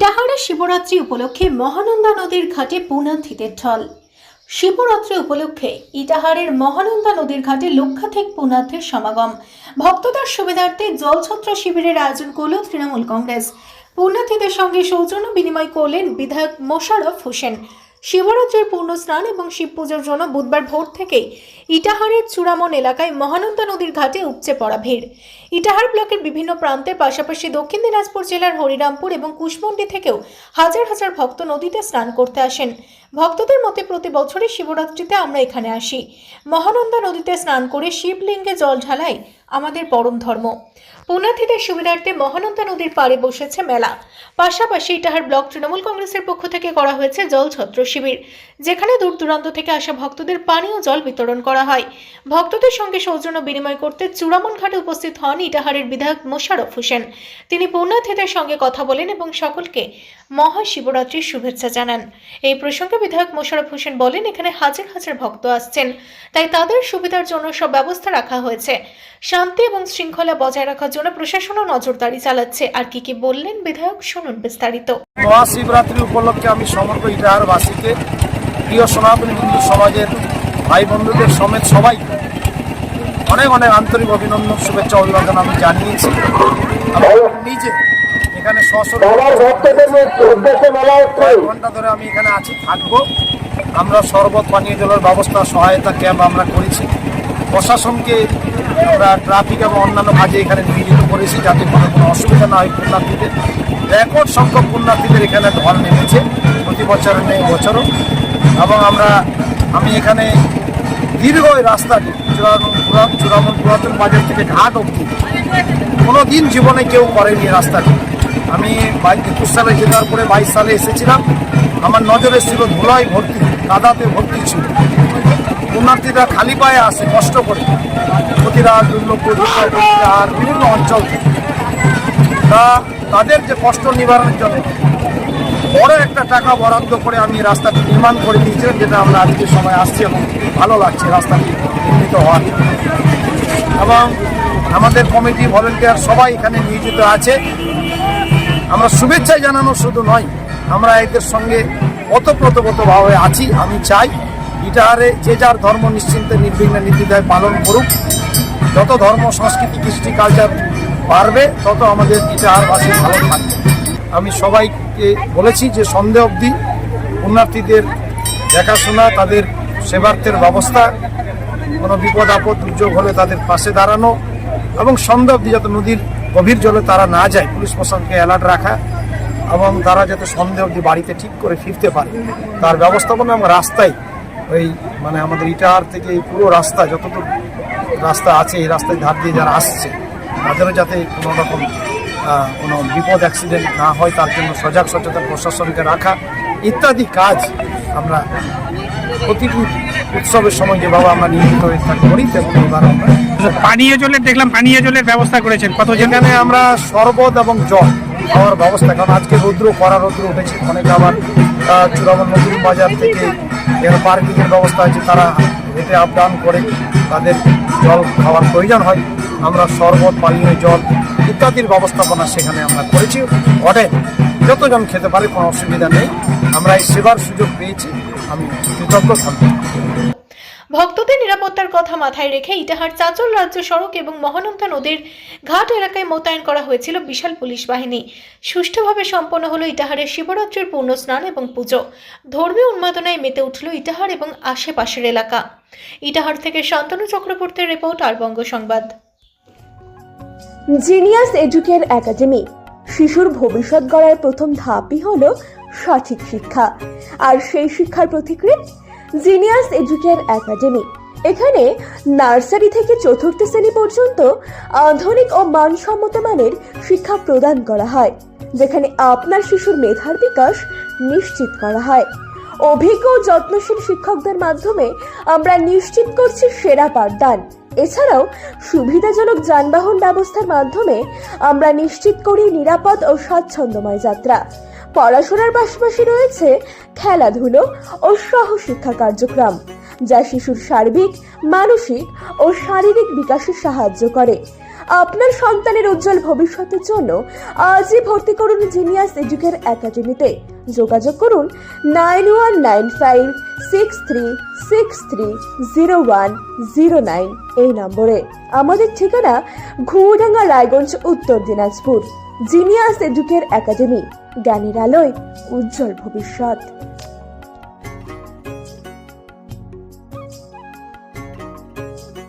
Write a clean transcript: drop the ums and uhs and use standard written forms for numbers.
ইটাহারে শিবরাত্রি উপলক্ষে মহানন্দা নদীর ঘাটে পুণ্যার্থীদের ঢল। শিবরাত্রি উপলক্ষে ইটাহারের মহানন্দা নদীর ঘাটে লক্ষাধিক পুণ্যার্থীর সমাগম। ভক্তদের সুবিধার্থে জলছত্র শিবিরের আয়োজন করল তৃণমূল কংগ্রেস। পুণ্যার্থীদের সঙ্গে সৌজন্য বিনিময় করলেন বিধায়ক মোশাররফ হোসেন। শিবরাত্রির পূর্ণ স্নান এবং শিব পুজোর জন্য বুধবার ভোর থেকেই ইটাহারের চূড়ামন এলাকায় মহানন্দা নদীর ঘাটে উপচে পড়া ভিড়। ইটাহার ব্লকের বিভিন্ন প্রান্তের পাশাপাশি দক্ষিণ দিনাজপুর জেলার হরিরামপুর এবং কুশমন্ডি থেকেও হাজার হাজার ভক্ত নদীতে স্নান করতে আসেন। ভক্তদের মতে প্রতি বছরই শিবরাত্রিতে আমরা এখানে আসি। মহানন্দা নদীতে স্নান করে শিবলিঙ্গে জল ঢালাই আমাদের পরম ধর্ম। পুণ্যার্থীদের সুবিধার্থে মহানন্দা নদীর পাড়ে বসেছে মেলা। পাশাপাশি ইটাহার ব্লক তৃণমূল কংগ্রেসের পক্ষ থেকে করা হয়েছে জলছত্র শিবির, যেখানে দূর দূরান্ত থেকে আসা ভক্তদের পানীয় জল বিতরণ করা হয়। ভক্তদের সঙ্গে সৌজন্য বিনিময় করতে চূড়ামন ঘাটে উপস্থিত হন ইটাহারের বিধায়ক মোশাররফ হোসেন। তিনি পুণ্যার্থীদের সঙ্গে কথা বলেন এবং সকলকে মহাশিবরাত্রির শুভেচ্ছা জানান। এই প্রসঙ্গে বিধায়ক মোশাররফ হোসেন বলেন, এখানে হাজার হাজার ভক্ত আসছেন, তাই তাদের সুবিধার জন্য সব ব্যবস্থা রাখা হয়েছে। শান্তি এবং শৃঙ্খলা বজায় রাখার জন্য প্রশাসনও নজরদারি চালাচ্ছে। আর কি বললেন বিধায়ক, শুনুন বিস্তারিত। মহাশিবরাত্রি উপলক্ষে আমি সমগ্র ইটাহারবাসীকে, প্রিয় সনাতনী হিন্দু সমাজের ভাই বন্ধুদের সমেত সবাইকে অনেক অনেক আন্তরিক অভিনন্দন, শুভেচ্ছা, অভিবাদন আমি জানিয়েছি। আমি নিজে এখানে কয়েক ঘন্টা ধরে আমি এখানে আছি, থাকবো। আমরা শরবত পানীয় জলের ব্যবস্থা, সহায়তা ক্যাম্প আমরা করেছি। প্রশাসনকে আমরা ট্রাফিক এবং অন্যান্য কাজে এখানে নিয়োজিত করেছি, যাতে কোনো অসুবিধা না হয় পুণ্যার্থীদের। রেকর্ড সংখ্যক পুণ্যার্থীদের এখানে ঢল নেমেছে, প্রতি বছরের নেই বছরও। এবং আমি এখানে দীর্ঘ ওই রাস্তাটি চূড়ামন পুরাতন বাজার থেকে ঘাট অবধি কোনো দিন জীবনে কেউ করেনি রাস্তাটি। আমি 21 সালে জেতার পরে 22 সালে এসেছিলাম। আমার নজরে ছিল ধুলায় ভর্তি, কাদাতে ভর্তি ছিল। পুণ্যার্থীরা খালি পায়ে আসে কষ্ট করে, প্রতিটা দুর্লভ আর বিভিন্ন অঞ্চল থেকে। তাদের যে কষ্ট নিবারণের জন্য বড় একটা টাকা বরাদ্দ করে আমি রাস্তাটি নির্মাণ করে দিয়েছিলাম, যেটা আমরা আজকে সময় আসছি এবং ভালো লাগছে রাস্তাটি নির্মিত হওয়ার। এবং আমাদের কমিটি, ভলেন্টিয়ার সবাই এখানে নিয়োজিত আছে। আমরা শুভেচ্ছা জানানো শুধু নয়, আমরা এদের সঙ্গে ওতপ্রোতভাবে আছি। আমি চাই ইটাহারে যে যার ধর্ম নিশ্চিন্তে নির্বিঘ্নে নির্দ্বিধায় পালন করুক। যত ধর্ম, সংস্কৃতি, কৃষ্টি, কালচার বাড়বে, তত আমাদের ইটাহারবাসী ভালো থাকবে। আমি সবাইকে বলেছি যে সন্ধ্যা অবধি পুণ্যার্থীদের দেখাশোনা, তাদের সেবার্থের ব্যবস্থা, কোনো বিপদ আপদ দুর্যোগ হলে তাদের পাশে দাঁড়ানো, এবং সন্ধ্যা অবধি যাতে নদীর গভীর জলে তারা না যায়, পুলিশ প্রশাসনকে অ্যালার্ট রাখা, এবং তারা যাতে সন্ধ্যা অবধি বাড়িতে ঠিক করে ফিরতে পারে তার ব্যবস্থাপনা। এবং রাস্তায় আমাদের ইটাহার থেকে এই পুরো রাস্তা, যতটুকু রাস্তা আছে, এই রাস্তায় ধার দিয়ে যারা আসছে তাদেরও যাতে কোনো রকম কোনো বিপদ অ্যাক্সিডেন্ট না হয়, তার জন্য সজাগ সচেতন প্রশাসনকে রাখা ইত্যাদি কাজ আমরা প্রতিটি উৎসবের সময় যেভাবে আমরা নিয়মিত করি, তেমন এবার আমরা পানীয় জলের দেখলাম, পানীয় জলের ব্যবস্থা করেছেন কত? যেখানে আমরা শরবত এবং জল খাওয়ার ব্যবস্থা, কারণ আজকে রৌদ্র উঠেছে, অনেকে আবার চূড়ামন নদীর বাজার থেকে এখানে পার্কিংয়ের ব্যবস্থা আছে, তারা হেঁটে আপ ডাউন করে তাদের জল খাওয়ার প্রয়োজন হয়। আমরা শরবত, পানীয় জল ইত্যাদির ব্যবস্থাপনা সেখানে আমরা করেছি। অর্ডার যতজন খেতে পারে, কোনো অসুবিধা নেই। আমরা এই সেবার সুযোগ পেয়েছি, আমি কৃতজ্ঞ থাকব। ভক্তদের নিরাপত্তার কথা মাথায় রেখে ইটাহার চাঁচল রাজ্য সড়ক এবং মহানন্দা নদীর ঘাট এলাকায় মোতায়েন করা হয়েছিল বিশাল পুলিশ বাহিনী। সুষ্ঠুভাবে সম্পন্ন হলো ইটাহারের শিবরাত্রির পূর্ণ স্নান এবং পুজো। ধর্মীয় উন্মাদনায় মেতে উঠল ইটাহার এবং আশেপাশের এলাকা। ইটাহার থেকে শান্তনু চক্রবর্তীর রিপোর্ট, আর বঙ্গ সংবাদ। জিনিয়াস এডুকের একাডেমি। শিশুর ভবিষ্যৎ গড়ার প্রথম ধাপই হলো সঠিক শিক্ষা, আর সেই শিক্ষার প্রতিক্রিয়া জিনিয়াস এডুকের একাডেমি। এখানে নার্সারি থেকে চতুর্থ শ্রেণী পর্যন্ত আধুনিক ও মানসম্মত মানের শিক্ষা প্রদান করা হয়, যেখানে আপনার শিশুর মেধার বিকাশ নিশ্চিত করা হয়। অভিজ্ঞ ও যত্নশীল শিক্ষকদের মাধ্যমে আমরা নিশ্চিত করছি সেরা পাঠদান। এছাড়াও সুবিধাজনক যানবাহন ব্যবস্থার মাধ্যমে আমরা নিশ্চিত করি নিরাপদ ও স্বাচ্ছন্দ্যময় যাত্রা। পড়াশোনার পাশাপাশি রয়েছে খেলাধুলো ও সহশিক্ষা কার্যক্রম, যা শিশুর সার্বিক, মানসিক ও শারীরিক বিকাশে সাহায্য করে। আপনার সন্তানের উজ্জ্বল ভবিষ্যতের জন্য আজই ভর্তি করুন জিনিয়াস এডুকেয়ার একাডেমিতে। যোগাযোগ করুন 919563630109 এই নম্বরে। আমাদের ঠিকানা ঘুঘুডাঙ্গা, রায়গঞ্জ, উত্তর দিনাজপুর। জিনিয়াস এডুকেয়ার একাডেমি, জ্ঞানের আলোয় উজ্জ্বল ভবিষ্যৎ।